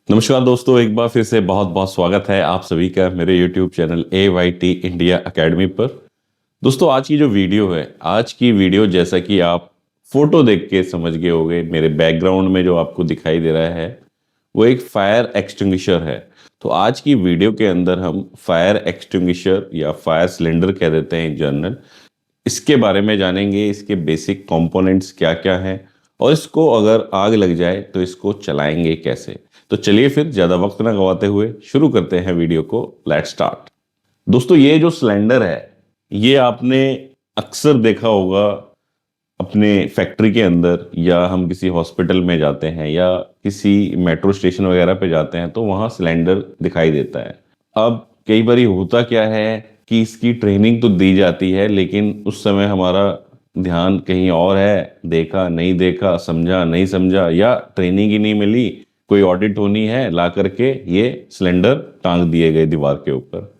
नमस्कार दोस्तों, एक बार फिर से बहुत बहुत स्वागत है आप सभी का मेरे YouTube channel AYT India academy पर। दोस्तों, आज की जो वीडियो है, आज की वीडियो जैसा कि आप फोटो देख के समझ गए होंगे, मेरे बैकग्राउंड में जो आपको दिखाई दे रहा है वो एक फायर एक्सटिंग्विशर है। तो आज की वीडियो के अंदर हम फायर एक्सटिंग्विशर या फायर सिलेंडर कह देते हैं इन जनरल, इसके बारे में जानेंगे। इसके बेसिक कंपोनेंट्स क्या क्या हैं और इसको अगर आग लग जाए तो इसको चलाएंगे कैसे। तो चलिए फिर ज्यादा वक्त ना गवाते हुए शुरू करते हैं वीडियो को। Let's start. दोस्तों, ये जो सिलेंडर है ये आपने अक्सर देखा होगा अपने फैक्ट्री के अंदर, या हम किसी हॉस्पिटल में जाते हैं या किसी मेट्रो स्टेशन वगैरह पे जाते हैं तो वहां सिलेंडर दिखाई देता है। अब कई बार होता क्या है कि इसकी ट्रेनिंग तो दी जाती है, लेकिन उस समय हमारा ध्यान कहीं और है, देखा नहीं देखा, समझा नहीं समझा, या ट्रेनिंग ही नहीं मिली, कोई ऑडिट होनी है, ला करके ये सिलेंडर टांग दिए गए दीवार के ऊपर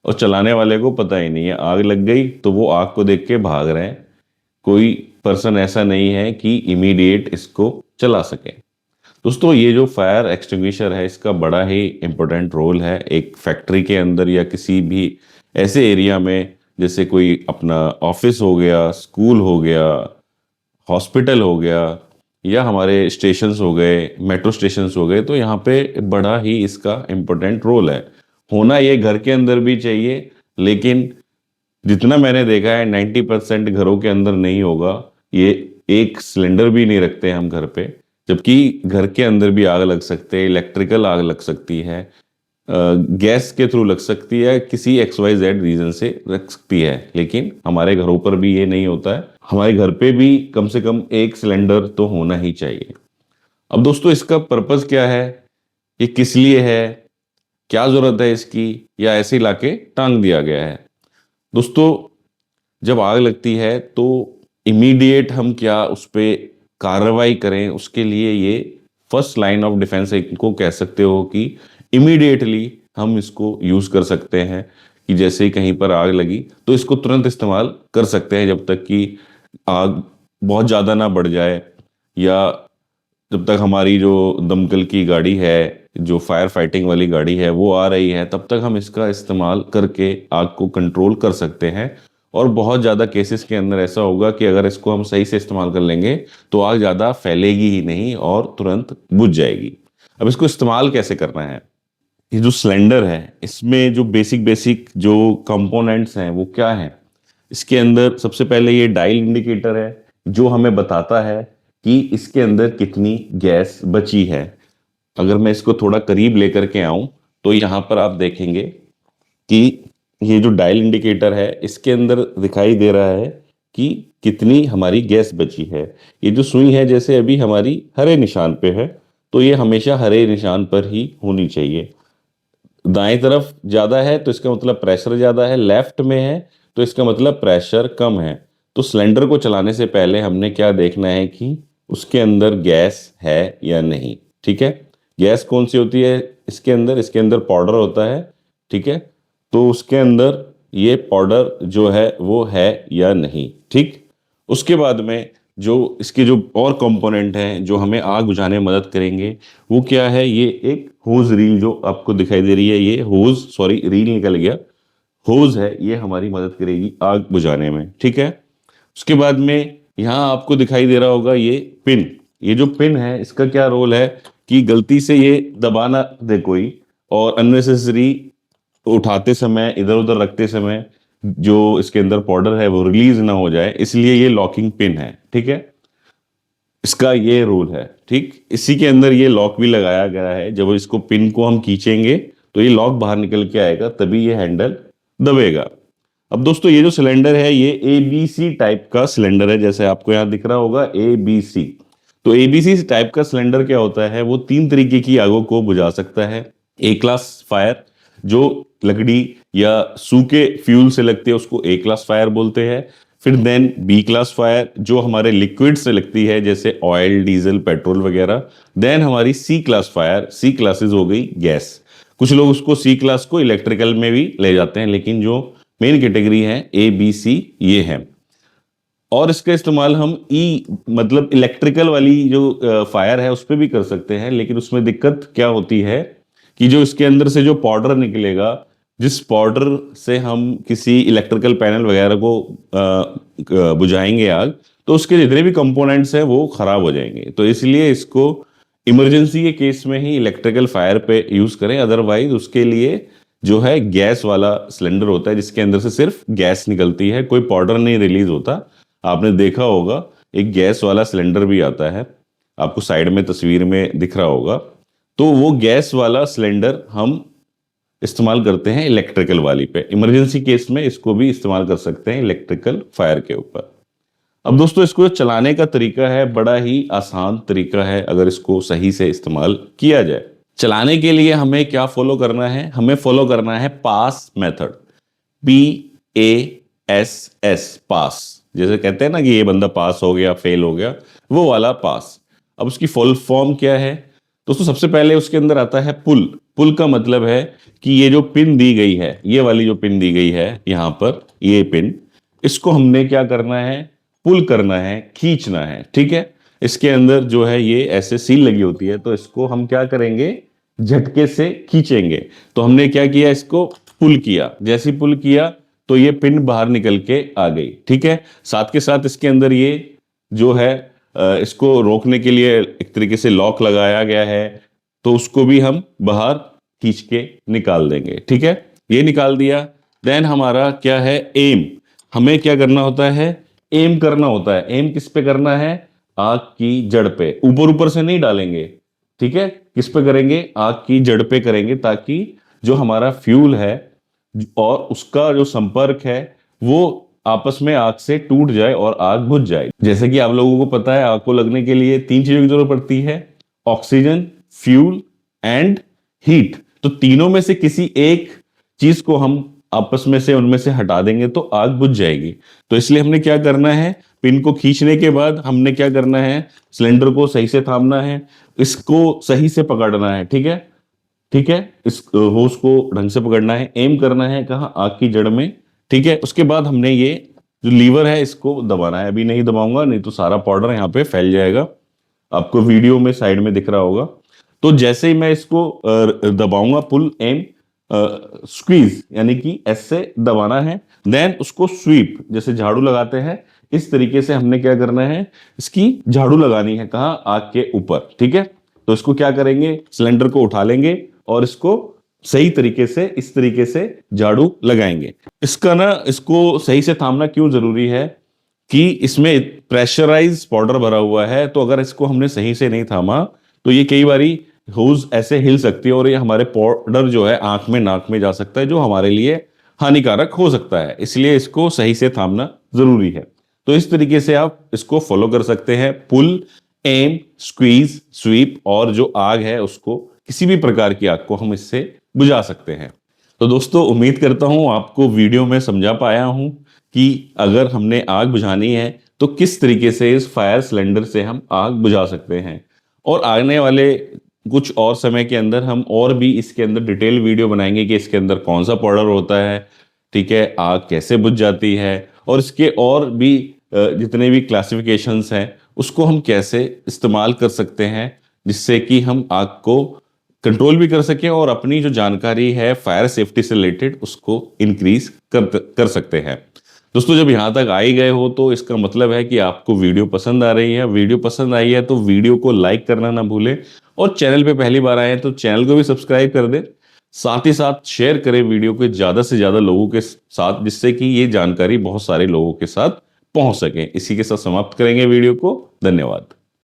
और चलाने वाले को पता ही नहीं है। आग लग गई तो वो आग को देख के भाग रहे हैं, कोई पर्सन ऐसा नहीं है कि इमीडिएट इसको चला सके। दोस्तों, ये जो फायर एक्सटिंग्विशर है इसका बड़ा ही इंपॉर्टेंट रोल है एक फैक्ट्री के अंदर या किसी भी ऐसे एरिया में, जैसे कोई अपना ऑफिस हो गया, स्कूल हो गया, हॉस्पिटल हो गया, या हमारे स्टेशंस हो गए, मेट्रो स्टेशंस हो गए। तो यहाँ पे बड़ा ही इसका इम्पोर्टेंट रोल है। होना ये घर के अंदर भी चाहिए, लेकिन जितना मैंने देखा है 90% घरों के अंदर नहीं होगा। ये एक सिलेंडर भी नहीं रखते हम घर पे, जबकि घर के अंदर भी आग लग सकते हैं, इलेक्ट्रिकल आग लग सकती है, गैस के थ्रू लग सकती है, किसी XYZ रीजन से लग सकती है। लेकिन हमारे घरों पर भी ये नहीं होता है। हमारे घर पे भी कम से कम एक सिलेंडर तो होना ही चाहिए। अब दोस्तों, इसका पर्पस क्या है, ये किस लिए है, क्या जरूरत है इसकी, या ऐसे ही लाके टांग दिया गया है। दोस्तों, जब आग लगती है तो इमीडिएट हम क्या उस पे कार्रवाई करें, उसके लिए ये फर्स्ट लाइन ऑफ डिफेंस को कह सकते हो कि इमीडिएटली हम इसको यूज कर सकते हैं। कि जैसे ही कहीं पर आग लगी तो इसको तुरंत इस्तेमाल कर सकते हैं, जब तक कि आग बहुत ज्यादा ना बढ़ जाए, या जब तक हमारी जो दमकल की गाड़ी है, जो फायर फाइटिंग वाली गाड़ी है वो आ रही है, तब तक हम इसका इस्तेमाल करके आग को कंट्रोल कर सकते हैं। और बहुत ज़्यादा केसेस के अंदर ऐसा होगा कि अगर इसको हम सही से इस्तेमाल कर लेंगे तो आग ज़्यादा फैलेगी ही नहीं और तुरंत बुझ जाएगी। अब इसको इस्तेमाल कैसे करना है, ये जो सिलेंडर है इसमें जो बेसिक बेसिक जो कंपोनेंट्स हैं वो क्या हैं। इसके अंदर सबसे पहले ये डायल इंडिकेटर है जो हमें बताता है कि इसके अंदर कितनी गैस बची है। अगर मैं इसको थोड़ा करीब लेकर के आऊं तो यहाँ पर आप देखेंगे कि ये जो डायल इंडिकेटर है इसके अंदर दिखाई दे रहा है कि कितनी हमारी गैस बची है। ये जो सुई है जैसे अभी हमारी हरे निशान पे है, तो ये हमेशा हरे निशान पर ही होनी चाहिए। दाएं तरफ ज्यादा है तो इसका मतलब प्रेशर ज्यादा है, लेफ्ट में है तो इसका मतलब प्रेशर कम है। तो सिलेंडर को चलाने से पहले हमने क्या देखना है कि उसके अंदर गैस है या नहीं। ठीक है, गैस कौन सी होती है इसके अंदर पाउडर होता है। ठीक है, तो उसके अंदर ये पाउडर जो है वो है या नहीं। ठीक, उसके बाद में जो इसके जो और कंपोनेंट हैं जो हमें आग बुझाने में मदद करेंगे वो क्या है, ये एक होज रील जो आपको दिखाई दे रही है, ये होज, सॉरी रील निकल गया, होज है, ये हमारी मदद करेगी आग बुझाने में। ठीक है, उसके बाद में यहाँ आपको दिखाई दे रहा होगा ये पिन। ये जो पिन है इसका क्या रोल है कि गलती से ये दबाना दे कोई, और अननेसेसरी उठाते समय, इधर उधर रखते समय जो इसके अंदर पाउडर है वो रिलीज ना हो जाए, इसलिए ये लॉकिंग पिन है। ठीक है, इसका ये रोल है। ठीक, इसी के अंदर ये लॉक भी लगाया गया है, जब इसको पिन को हम खींचेंगे तो ये लॉक बाहर निकल के आएगा, तभी ये हैंडल दबेगा। अब दोस्तों, ये जो सिलेंडर है ये ABC टाइप का सिलेंडर है, जैसे आपको यहाँ दिख रहा होगा ABC। तो ABC टाइप का सिलेंडर क्या होता है, वो 3 तरीके की आगों को बुझा सकता है। A क्लास फायर, जो लकड़ी या सूखे फ्यूल से लगती है उसको A क्लास फायर बोलते हैं। फिर देन B क्लास फायर जो हमारे लिक्विड से लगती है, जैसे ऑयल, डीजल, पेट्रोल वगैरह। देन हमारी C class fire, C classes हो गई गैस। कुछ लोग उसको C क्लास को इलेक्ट्रिकल में भी ले जाते हैं, लेकिन जो मेन कैटेगरी है ABC ये है। और इसका इस्तेमाल हम मतलब इलेक्ट्रिकल वाली जो फायर है उस पर भी कर सकते हैं, लेकिन उसमें दिक्कत क्या होती है कि जो इसके अंदर से जो पाउडर निकलेगा, जिस पाउडर से हम किसी इलेक्ट्रिकल पैनल वगैरह को बुझाएंगे आग, तो उसके जितने भी कंपोनेंट्स हैं वो खराब हो जाएंगे। तो इसलिए इसको इमरजेंसी के केस में ही इलेक्ट्रिकल फायर पे यूज करें, अदरवाइज उसके लिए जो है गैस वाला सिलेंडर होता है जिसके अंदर से सिर्फ गैस निकलती है, कोई पाउडर नहीं रिलीज होता। आपने देखा होगा एक गैस वाला सिलेंडर भी आता है, आपको साइड में तस्वीर में दिख रहा होगा। तो वो गैस वाला सिलेंडर हम इस्तेमाल करते हैं इलेक्ट्रिकल वाली पे। इमरजेंसी केस में इसको भी इस्तेमाल कर सकते हैं इलेक्ट्रिकल फायर के ऊपर। अब दोस्तों इसको चलाने का तरीका है बड़ा ही आसान तरीका है अगर इसको सही से इस्तेमाल किया जाए। चलाने के लिए हमें क्या फॉलो करना है? हमें फॉलो करना है पास मेथड, PASS, पास। जैसे कहते हैं ना कि ये बंदा पास हो गया, फेल हो गया, वो वाला पास। अब उसकी फुल फॉर्म क्या है दोस्तों? सबसे पहले उसके अंदर आता है पुल। पुल का मतलब है कि ये जो पिन दी गई है, ये वाली जो पिन दी गई है यहां पर, ये पिन, इसको हमने क्या करना है? पुल करना है, खींचना है। ठीक है, इसके अंदर जो है ये ऐसे सील लगी होती है, तो इसको हम क्या करेंगे? झटके से खींचेंगे। तो हमने क्या किया? इसको पुल किया। जैसे पुल किया तो ये पिन बाहर निकल के आ गई। ठीक है, साथ के साथ इसके अंदर ये जो है इसको रोकने के लिए एक तरीके से लॉक लगाया गया है, तो उसको भी हम बाहर खींच के निकाल देंगे। ठीक है, ये निकाल दिया। देन हमारा क्या है? एम। हमें क्या करना होता है? एम करना होता है। एम किस पे करना है? आग की जड़ पे। ऊपर ऊपर से नहीं डालेंगे। ठीक है, किस पे करेंगे? आग की जड़ पे करेंगे, ताकि जो हमारा फ्यूल है और उसका जो संपर्क है वो आपस में आग से टूट जाए और आग बुझ जाए। जैसे कि आप लोगों को पता है आग को लगने के लिए 3 चीजों की जरूरत पड़ती है, ऑक्सीजन, फ्यूल एंड हीट। तो तीनों में से किसी एक चीज को हम आपस में से उनमें से हटा देंगे तो आग बुझ जाएगी। तो इसलिए हमने क्या करना है? पिन को खींचने के बाद हमने क्या करना है? सिलेंडर को सही से थामना है, इसको सही से पकड़ना है। ठीक है, ठीक है, इस होस को ढंग से पकड़ना है, एम करना है कहाँ? आग की जड़ में। ठीक है, उसके बाद हमने ये जो लीवर है इसको दबाना है। अभी नहीं दबाऊंगा, नहीं तो सारा पाउडर यहाँ पे फैल जाएगा। आपको वीडियो में साइड में दिख रहा होगा। तो जैसे ही मैं इसको दबाऊंगा, पुल एम स्क्वीज, यानी कि ऐसे दबाना है। देन उसको स्वीप, जैसे झाड़ू लगाते हैं, इस तरीके से हमने क्या करना है? इसकी झाड़ू लगानी है कहाँ? आग के ऊपर। ठीक है, तो इसको क्या करेंगे? सिलेंडर को उठा लेंगे और इसको सही तरीके से इस तरीके से झाड़ू लगाएंगे। इसका ना, इसको सही से थामना क्यों जरूरी है कि इसमें प्रेशराइज पाउडर भरा हुआ है, तो अगर इसको हमने सही से नहीं थामा तो ये कई बारी होज ऐसे हिल सकती है और ये हमारे पाउडर जो है आंख में, नाक में जा सकता है, जो हमारे लिए हानिकारक हो सकता है। इसलिए इसको सही से थामना जरूरी है। तो इस तरीके से आप इसको फॉलो कर सकते हैं, पुल, एम, स्क्वीज, स्वीप, और जो आग है उसको, किसी भी प्रकार की आग को हम इससे बुझा सकते हैं। तो दोस्तों उम्मीद करता हूं आपको वीडियो में समझा पाया हूं कि अगर हमने आग बुझानी है तो किस तरीके से इस फायर सिलेंडर से हम आग बुझा सकते हैं। और आने वाले कुछ और समय के अंदर हम और भी इसके अंदर डिटेल वीडियो बनाएंगे कि इसके अंदर कौन सा पाउडर होता है, ठीक है, आग कैसे बुझ जाती है, और इसके और भी जितने भी क्लासिफिकेशंस हैं उसको हम कैसे इस्तेमाल कर सकते हैं, जिससे कि हम आग को कंट्रोल भी कर सकें और अपनी जो जानकारी है फायर सेफ्टी से रिलेटेड उसको इंक्रीज कर सकते हैं। दोस्तों जब यहाँ तक आ ही गए हो तो इसका मतलब है कि आपको वीडियो पसंद आ रही है। वीडियो पसंद आई है तो वीडियो को लाइक करना ना भूलें, और चैनल पे पहली बार आए हैं तो चैनल को भी सब्सक्राइब कर दें। साथ ही साथ शेयर करें वीडियो को ज्यादा से ज्यादा लोगों के साथ, जिससे कि ये जानकारी बहुत सारे लोगों के साथ पहुंच सके। इसी के साथ समाप्त करेंगे वीडियो को। धन्यवाद।